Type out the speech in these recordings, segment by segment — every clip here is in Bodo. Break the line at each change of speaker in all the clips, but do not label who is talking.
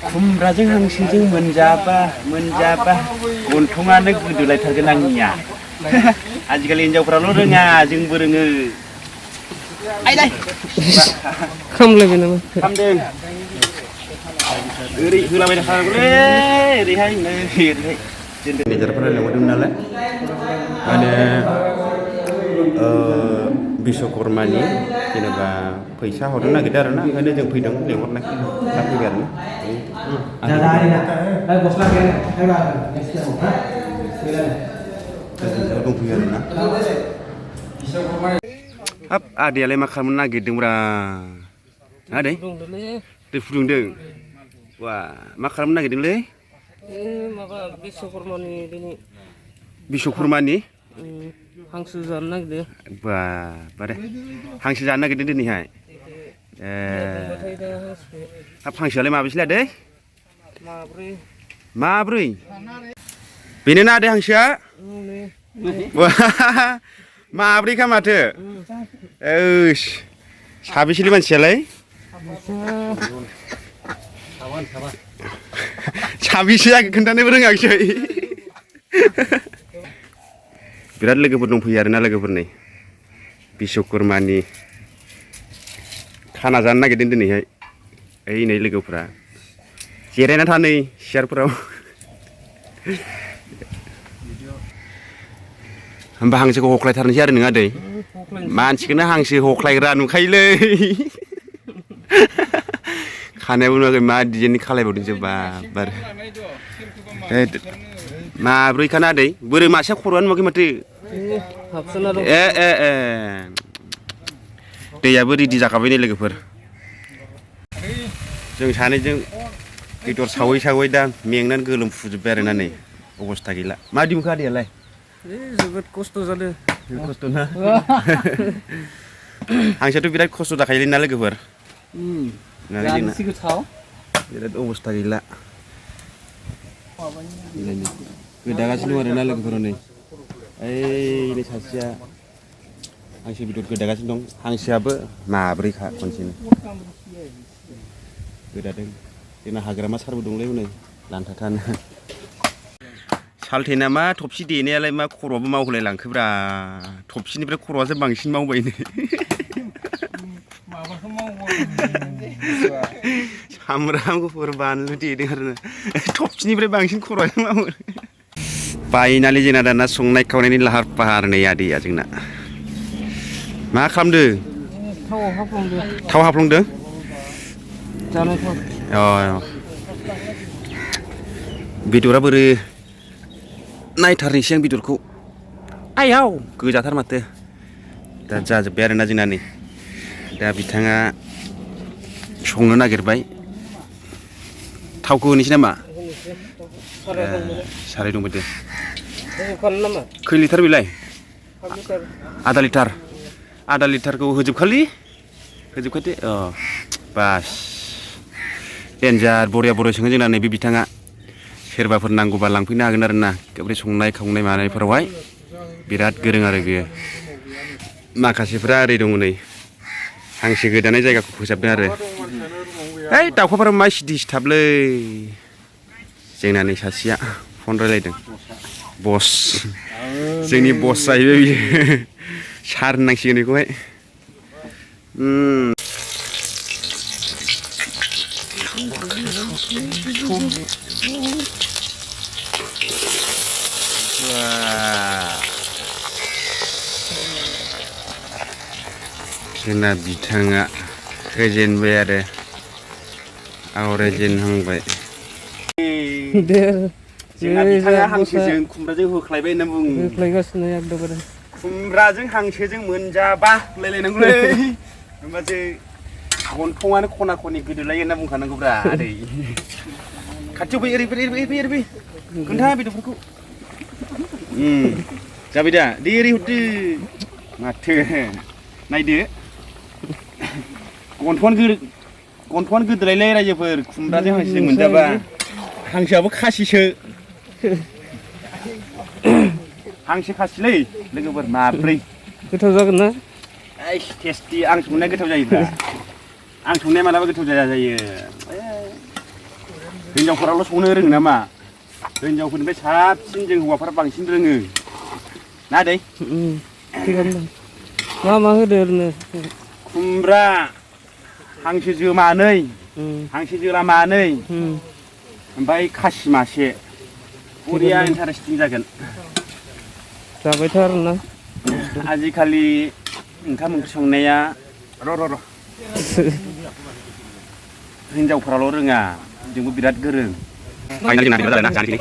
खुमब्राजों हांसोजों मोनजाबा गन्थंआनो गोदोलायथारगोन आंनिया। आजिखालि हिनजावफ्राल' रोङा जोंबो रोङो। आइदाय
खामलायबाय नामा?
खामदों। ओरै होलाबाय थाखानांगौलै ओरैहाय नै ओरैहाय। गेजेरफोरा लेंहरदोंमोन नालाय माने बिश्वकर्मानि जेनेबा फैसा हरनो नागिरदों आरोना ओंखायनो जों फैदों लेंहरनायखाय दा फैबाय आरोना दंफैयो आरोना हाब आदैयालाय मा खालामनो नागिरदोंब्रा आदै दै फुदुंदों वा मा खालामनो नागिरदोंलै
माबा बिश्वकर्मानि दिनै
बिश्वकर्मानि
हांसो जानो नागिरदों
बा बारे हांसो जानो नागिरदों दिनैहाय हाब हांसोआलाय माबेसे लादों माब्रै बेनो ना आदै हांसोआ माब्रैखा माथो साबेसेलै मानसियालाय साबेसे जाखो खोन्थानोबो रोङाखिसै बिराद लोगोफोर दंफैयो आरोना लोगोफोरनि बिश्वकर्मानि खाना जानो नागिरदों दिनैहाय ओइ नै लोगोफ्रा जिरायना था नै सियारफोराव होमबा हांसोखौ हख्लायथारनोसै आरो नोङा दै मानसिखौनो हांसो हख्लायग्रा नुखायोलै खानायाबो नुवाखै मा डिजाइननि खालायबावदोंसो बाबार माब्रैखाना दै बोरै मासेया खर'आनो नुवाखै माथो दैयाबो रेडि जाखाबाय नै लोगोफोर जों सानैजों बेदर सावै सावै दा मेंनानै गोलोमफुजोब्बाय आरोना नै अबस्था गैला माबायदि मोनखो आदैयालाय
जोबोद खस्थ' जादों
खस्थ' ना हांसोआथ' बिराद खस्थ' जाखायोलै ना लोगोफोर बिराद अबस्था गैला गोदागासिनो दं आरोना लोगोफोर नै ओइ सासेया हांसो बेदर गोदागासिनो दं हांसोआबो माब्रैखा खनसेनो गोदादों जोंना हाग्रामा सारबो दंलै हनै लान्थाथानो सालथेना मा थबसि देनायालाय मा खर'आबो मावहोलाय लांखोब्रा थबसिनिफ्राय खर'आसो बांसिन मावबाय नै सामब्राम गुफुर बानलु देदों आरोना थबसिनिफ्राय बांसिन खर'आसो मावो बायनानै जोंना दाना संनाय खावनायनि लाहार फाहार नै आदैया जोंना मा खालामदों थाव हाफ्लंदों बेदरा बोरै नायथारनोसै आं बेदरखौ आयाव गोजाथार माथो दा जाजोब्बाय आरोना जोंना नै दा बिथाङा संनो नागिरबाय थावखौ होनोसै नामा साराय दंबाय दे खै लिटार बेलाय आधा लिटारखौ होजोबखादो बास देन्जार बरिया सङो जोंना नैबे बिथाङा सोरबाफोर नांगौबा लांफैनो हागोन आरोना ओमफ्राय संनाय खावनाय मानायफोरावहाय बिराद गोरों आरो बियो माखासेफ्रा ओरै दङ नै हांसो गोदानाय जायगाखौ फोसाबदों आरो ओइ दाउखाफोरा मा सिदि सिथाबलै जोंना नै सासेया फन रायलायदों बस जोंनि बस जाहैबाय बियो सार होननांसिगोन बेखौहाय जोंना बिथाङा होजेनबाय आरो आवरायजेनहांबाय जोंना बिथाङा हांसोजों खुमब्राजों होख्लायबाय होनना बुङो
होख्लायगासिनो एकदमबारे
खुमब्राजों हांसोजों मोनजाबा होनलायलायनांगौलै होमबासो गन्थंआनो खना खनि गोदोलायो होनना बुंखानांगौब्रा आदै खाथियाव फै ओरै खोन्था बेदरफोरखौ जाबाय दा दे ओरै हरदो माथो नायदो गन्थंआनो गोदोलायलाय रायजोफोर खुमब्राजों हांसोजों मोनजाबा हांसोआबो खासिसो हांसो खासिलै लोगोफोर माब्रै
गोथाव जागोन ना
टेस्टि आं संनाया गोथाव जायोब्रा आं संनाया मालाबा गोथाव जाया जायो हिनजावफोराल' संनो रोङो नामा हिनजावफोरनिफ्राय साबसिन जों हौवाफोरा बांसिन रोङो ना आदै
थिगानो दं मा होदो ओरैनो
खुमब्रा हांसो जो मानै हांसो जोला मानै ओमफ्राय खासि मासे बरिया इन्टारेस्टिं जागोन
जाबायथ' आरोना
आजिखालि ओंखाम ओंख्रि संनाया र' हिनजावफोराल' रोङा जोंबो बिराद गोरों फाइनालि जोंना बिराद जाबायना जानोसै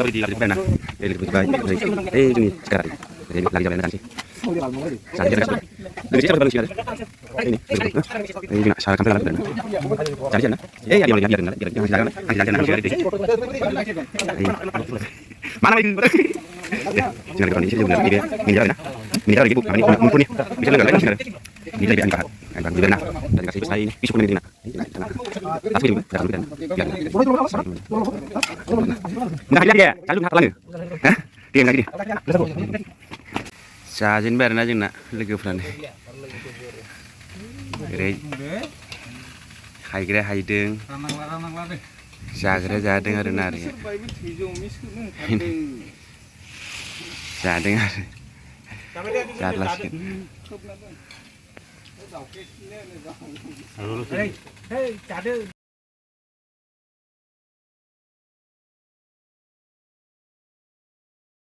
रेडि लाजोब्बाय ना रेडि जोब्बाय ओइ जोंनि सिखारा रेडि लाजि जाबायना जानोसै लोगोसे जाबाय लोगोसे जोंना साहा खामफ्लाय लाजोब्बाय जानोसै ना ए आदि मालाय बियार नालाय बियार जागोन आं जागोन ready mana itu jangan kita ini juga ini minyak na minyak lagi bu ini mumpuni bisa enggak lagi sekarang ini lebih angkat angkat juga nah dan kasih besar ini pisuk ini nah tapi ini jangan lupa biar nggak lihat ya kalau nggak lagi hah dia nggak gini जाजेन बाय आरोना जोंना लोगोफ्रानो ओरै हायग्राया हायदों जाग्राया जादों आरोना आरो जादों आरो जारलासिगोन